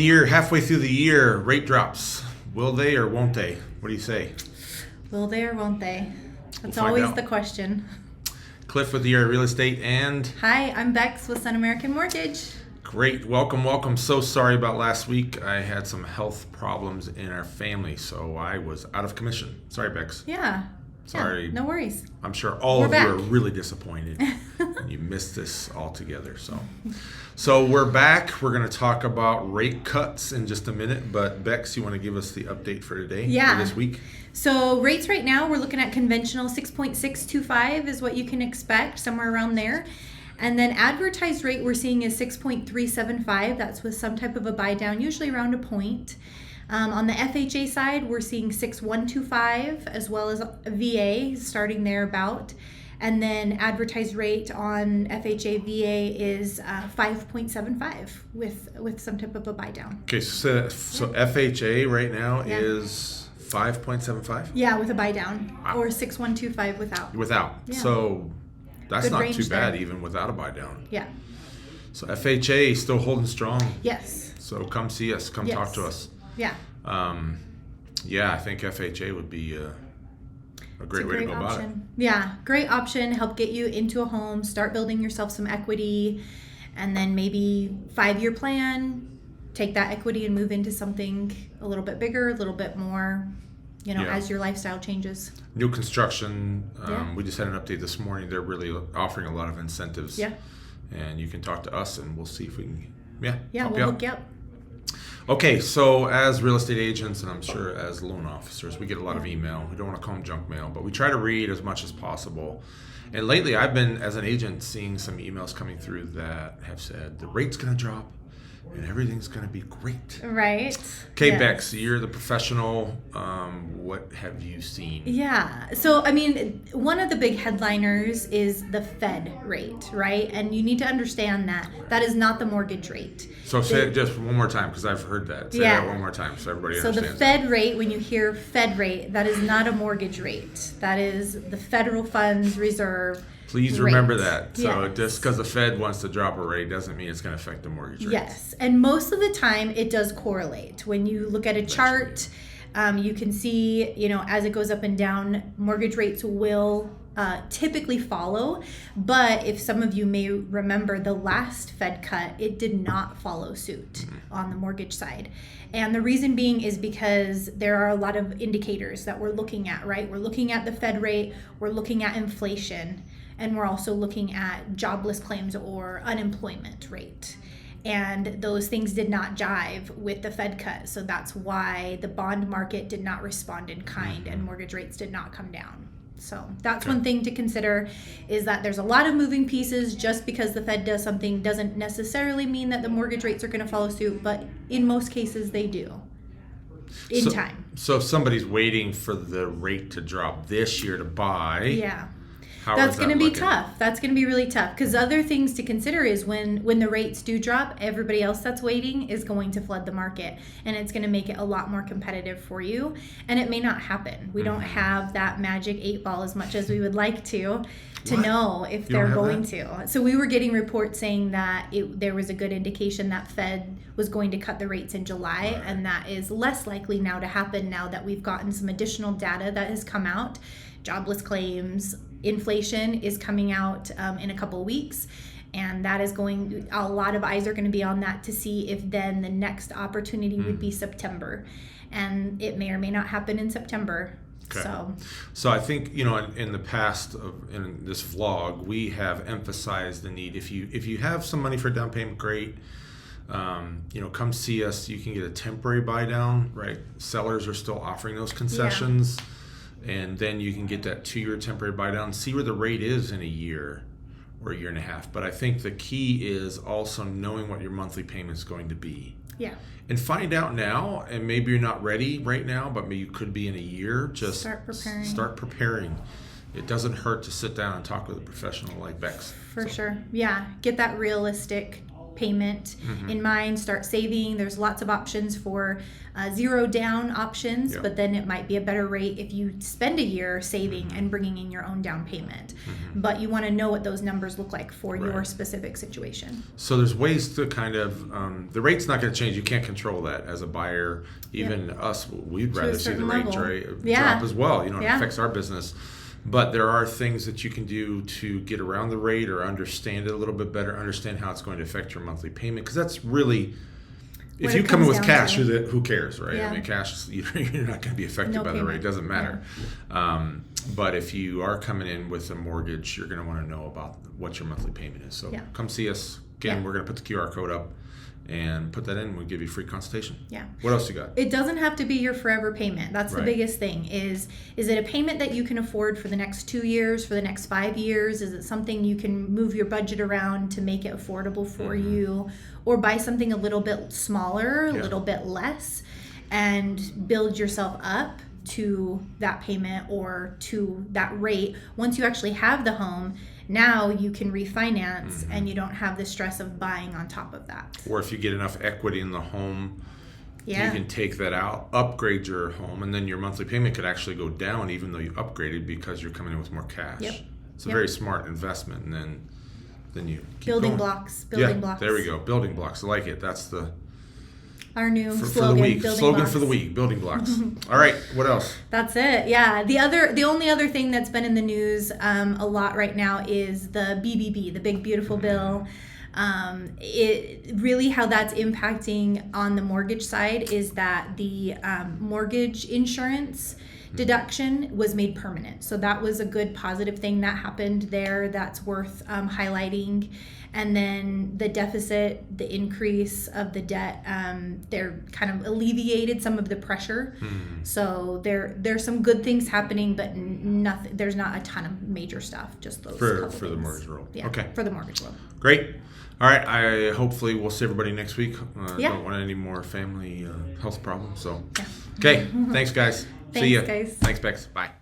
the year, halfway through the year, rate drops. Will they or won't they? What do you say? Will they or won't they? That's We'll always out. the question. Cliff with the Year Real Estate and... Hi, I'm Bex with Sun American Mortgage. Great. Welcome. So sorry about last week. I had some health problems in our family, so I was out of commission. Sorry, Bex. Yeah. Sorry. Yeah, no worries. I'm sure all of back. you are really disappointed. You missed this altogether. So we're back. We're going to talk about rate cuts in just a minute. But Bex, you want to give us the update for today? Yeah. For this week? So rates right now, we're looking at conventional 6.625 is what you can expect, somewhere around there. And then advertised rate we're seeing is 6.375. That's with some type of a buy down, usually around a point. On the FHA side, we're seeing 6.125 as well as VA starting there about. And then advertised rate on FHA VA is 5.75 with some type of a buy down. Okay, so FHA right now is 5.75? Yeah, with a buy down. Wow. Or 6.125 without. Without. Yeah. So that's Good not range too bad there. even without a buy down. Yeah. So FHA still holding strong. Yes. So come see us. Come talk to us. Yeah. Yeah, I think FHA would be a great way to go about it. Yeah, great option. Help get you into a home, start building yourself some equity, and then maybe 5-year plan, take that equity and move into something a little bit bigger, a little bit more, as your lifestyle changes. New construction, Yeah. we just had an update this morning. They're really offering a lot of incentives. Yeah. And you can talk to us and we'll see if we can, help we'll you out. hook you up. Okay, so as real estate agents and I'm sure as loan officers, we get a lot of email. We don't want to call them junk mail, but we try to read as much as possible. And lately I've been, as an agent, seeing some emails coming through that have said the rate's going to drop and everything's going to be great. Right. Okay, Yes. Bex, you're the professional. What have you seen? Yeah. So, one of the big headliners is the Fed rate, right? And you need to understand that is not the mortgage rate. So say it just one more time because I've heard that. Say that one more time so everybody So understands. the Fed rate, when you hear Fed rate, that is not a mortgage rate. That is the federal funds reserve. Please rate. remember that. So Yes. just because the Fed wants to drop a rate doesn't mean it's going to affect the mortgage rate. Yes, and most of the time it does correlate. When you look at a chart, you can see, as it goes up and down, mortgage rates will typically follow. But if some of you may remember the last Fed cut, it did not follow suit on the mortgage side. And the reason being is because there are a lot of indicators that we're looking at, right? We're looking at the Fed rate, we're looking at inflation, and we're also looking at jobless claims or unemployment rate. And those things did not jive with the Fed cut. So that's why the bond market did not respond in kind and mortgage rates did not come down. So that's one thing to consider, is that there's a lot of moving pieces. Just because the Fed does something doesn't necessarily mean that the mortgage rates are going to follow suit, but in most cases they do in time. So if somebody's waiting for the rate to drop this year to buy, Yeah. how That's is that going to be looking? tough. That's going to be really tough, because other things to consider is when the rates do drop, everybody else that's waiting is going to flood the market, and it's going to make it a lot more competitive for you. And it may not happen. We don't have that magic 8 ball as much as we would like to know if You don't they're have going that? to. So we were getting reports saying that there was a good indication that Fed was going to cut the rates in July, and that is less likely now to happen now that we've gotten some additional data that has come out. Jobless claims, inflation is coming out in a couple of weeks, and that is a lot of eyes are going to be on that to see if then the next opportunity would be September, and it may or may not happen in September. Okay. So I think, in the past, in this vlog, we have emphasized the need. If you have some money for a down payment, great. Come see us. You can get a temporary buy down, right? Sellers are still offering those concessions. Yeah. And then you can get that 2-year temporary buy down, see where the rate is in a year or a year and a half. But I think the key is also knowing what your monthly payment is going to be. Yeah. And find out now, and maybe you're not ready right now, but maybe you could be in a year. Just start preparing. It doesn't hurt to sit down and talk with a professional like Bex. For sure. Yeah. Get that realistic payment in mind. Start saving. There's lots of options for zero down options, but then it might be a better rate if you spend a year saving and bringing in your own down payment. But you want to know what those numbers look like for your specific situation. So there's ways to kind of, the rate's not going to change. You can't control that as a buyer. Even us, we'd rather see the rate drop as well. It affects our business. But there are things that you can do to get around the rate or understand it a little bit better, understand how it's going to affect your monthly payment. Because that's really, if you come in with cash, who cares, right? I mean, cash, you're not going to be affected by the rate. It doesn't matter. But if you are coming in with a mortgage, you're going to want to know about what your monthly payment is. So come see us. Again, we're going to put the QR code up and put that in. We'll give you a free consultation. What else you got? It doesn't have to be your forever payment. That's the biggest thing. Is it a payment that you can afford for the next 2 years, for the next 5 years? Is it something you can move your budget around to make it affordable for you, or buy something a little bit smaller, a little bit less, and build yourself up to that payment or to that rate? Once you actually have the home, now you can refinance and you don't have the stress of buying on top of that. Or if you get enough equity in the home, you can take that out, upgrade your home, and then your monthly payment could actually go down even though you upgraded because you're coming in with more cash. It's a very smart investment, and then you keep building going. blocks. There we go. Building blocks. I like it. That's our new slogan for the week. Slogan for the week, building blocks. All right, what else? That's it. Yeah. The only other thing that's been in the news a lot right now is the BBB, the Big Beautiful Bill. It really, how that's impacting on the mortgage side is that the mortgage insurance deduction was made permanent. So that was a good positive thing that happened there that's worth highlighting. And then the deficit, the increase of the debt, they're kind of alleviated some of the pressure. So there's some good things happening, but nothing. There's not a ton of major stuff. Just those for the mortgage world. For the mortgage world. Great. All right. Hopefully we'll see everybody next week. Don't want any more family health problems. So okay. Thanks, guys. See ya. Guys. Thanks, Bex. Bye.